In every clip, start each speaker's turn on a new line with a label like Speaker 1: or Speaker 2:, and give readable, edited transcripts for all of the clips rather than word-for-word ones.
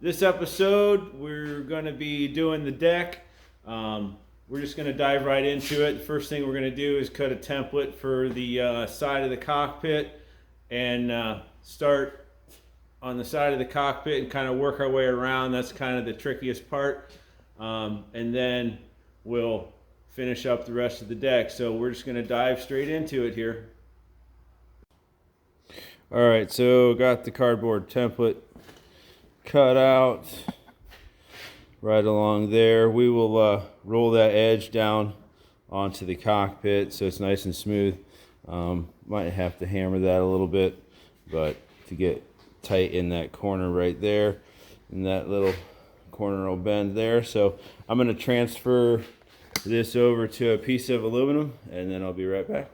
Speaker 1: This episode, we're going to be doing the deck. We're just going to dive right into it. The first thing we're going to do is cut a template for the side of the cockpit and start on the side of the cockpit and kind of work our way around. That's kind of the trickiest part. And then we'll finish up the rest of the deck. So we're just going to dive straight into it here. All right, so got the cardboard template cut out right along there. We will roll that edge down onto the cockpit so it's nice and smooth. Might have to hammer that a little bit, but to get tight in that corner right there, and that little corner will bend there. So I'm going to transfer this over to a piece of aluminum, and then I'll be right back.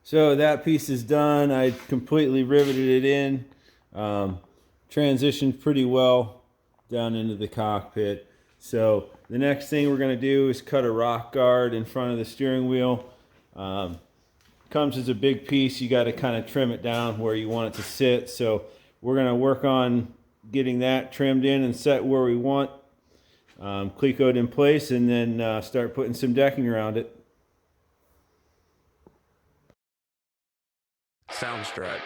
Speaker 1: So that piece is done. I completely riveted it in. Transitioned pretty well down into the cockpit. So the next thing we're going to do is cut a rock guard in front of the steering wheel. Comes as a big piece. You got to kind of trim it down where you want it to sit. So we're going to work on getting that trimmed in and set where we want. Clecoed in place, and then start putting some decking around it.
Speaker 2: Soundstripe.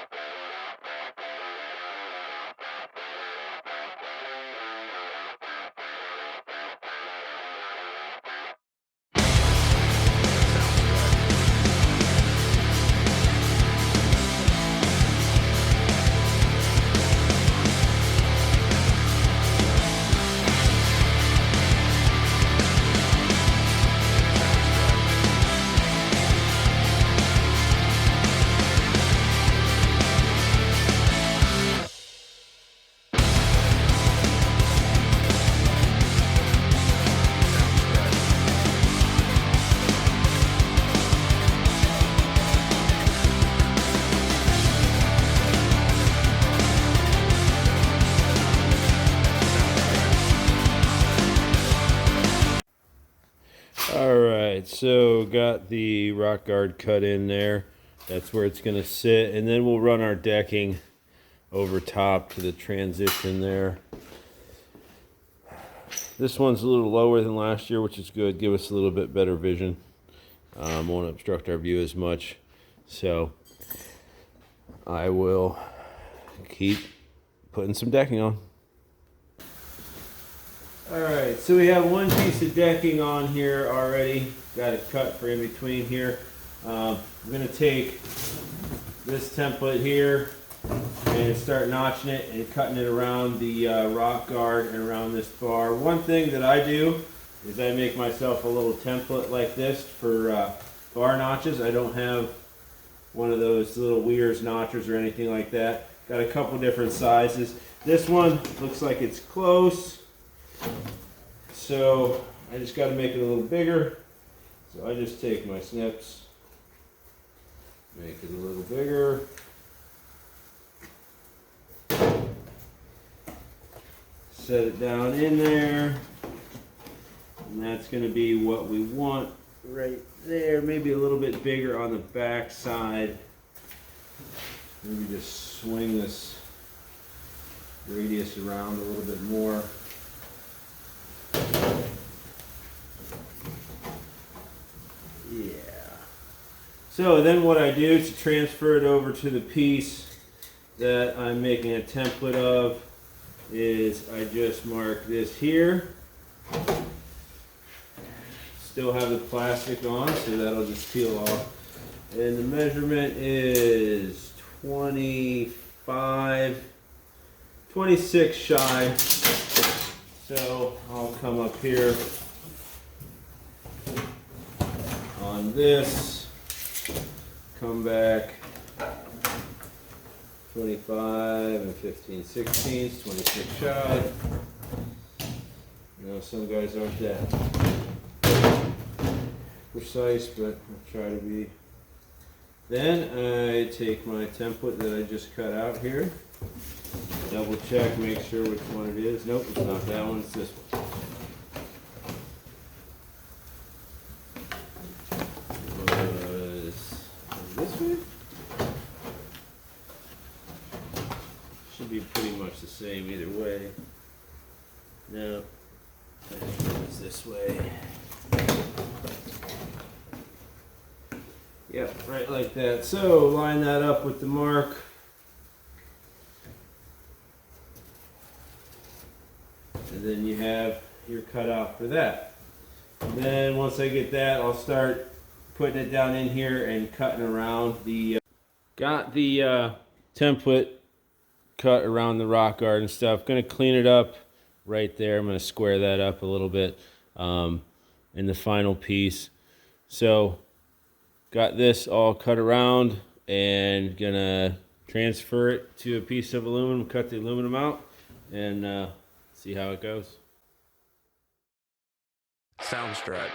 Speaker 1: Alright, so got the rock guard cut in there. That's where it's going to sit. And then we'll run our decking over top to the transition there. This one's a little lower than last year, which is good. Give us a little bit better vision. Won't obstruct our view as much. So I will keep putting some decking on. Alright, so we have one piece of decking on here already. Got it cut for in between here. I'm going to take this template here and start notching it and cutting it around the rock guard and around this bar. One thing that I do is I make myself a little template like this for bar notches. I don't have one of those little Weir's notchers or anything like that. Got a couple different sizes. This one looks like it's close. So I just got to make it a little bigger. So I just take my snips, make it a little bigger. Set it down in there. And that's going to be what we want right there. Maybe a little bit bigger on the back side. Maybe just swing this radius around a little bit more. Yeah. So then what I do to transfer it over to the piece that I'm making a template of is I just mark this here. Still have the plastic on, so that'll just peel off. And the measurement is 26 shy. So I'll come up here on this, come back 25 and 15 16ths, 26 shy. You know, some guys aren't that precise, but I try to be. Then I take my template that I just cut out here, double check, make sure which one it is. Nope, it's not that one, it's this one. This way? Should be pretty much the same either way. No, I think it was this way. Yep, right like that. So line that up with the mark. And then you have your cutout for that. And then once I get that, I'll start putting it down in here and cutting around the, got the template cut around the rock art and stuff. Gonna clean it up right there. I'm gonna square that up a little bit in the final piece. So got this all cut around and gonna transfer it to a piece of aluminum, cut the aluminum out, and see how it goes.
Speaker 2: Soundstrut.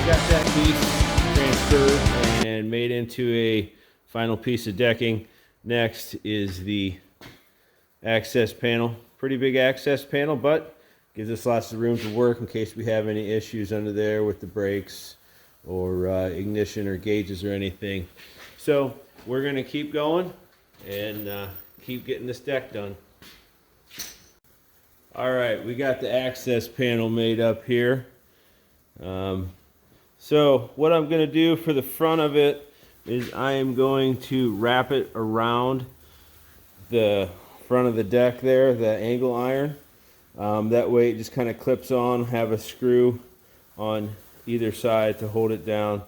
Speaker 1: Got that piece transferred and made into a final piece of decking. Next is the access panel. Pretty big access panel, but gives us lots of room to work in case we have any issues under there with the brakes or ignition or gauges or anything. So we're going to keep going and keep getting this deck done. All right, we got the access panel made up here. So what I'm going to do for the front of it is I am going to wrap it around the front of the deck there, the angle iron. That way it just kind of clips on, have a screw on either side to hold it down.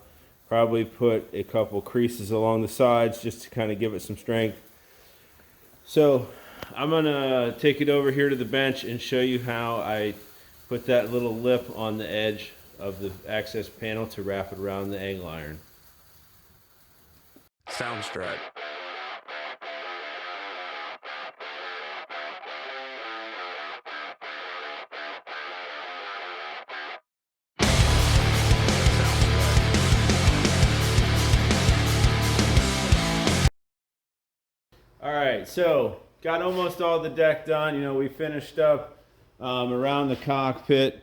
Speaker 1: Probably put a couple creases along the sides just to kind of give it some strength. So I'm going to take it over here to the bench and show you how I put that little lip on the edge of the access panel to wrap it around the angle iron.
Speaker 2: Soundstrut.
Speaker 1: All right, so got almost all the deck done. You know, we finished up around the cockpit.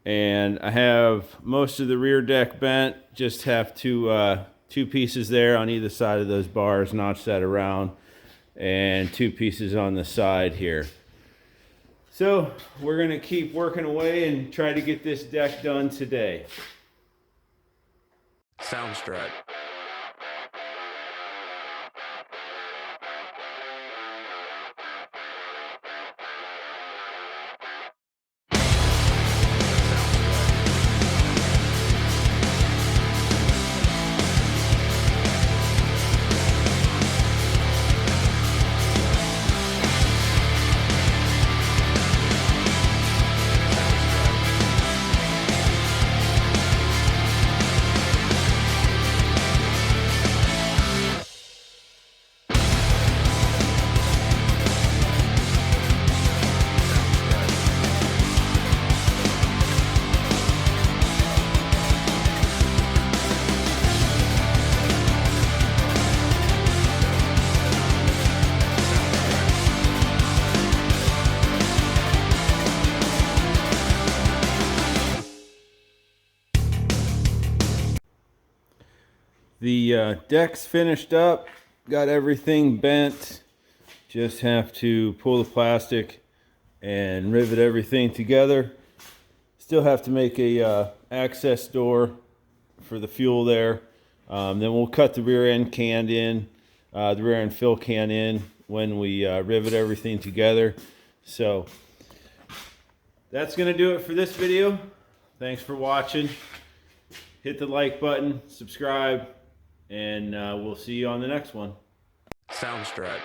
Speaker 1: And I have most of the rear deck bent, just have two pieces there on either side of those bars, notch that around, and two pieces on the side here. So we're going to keep working away and try to get this deck done today.
Speaker 2: Soundstrut.
Speaker 1: The deck's finished up, got everything bent. Just have to pull the plastic and rivet everything together. Still have to make a access door for the fuel there. Then we'll cut the rear end can in, the rear end fill can in when we rivet everything together. So that's gonna do it for this video. Thanks for watching. Hit the like button, subscribe, and we'll see you on the next one.
Speaker 2: Soundstripe.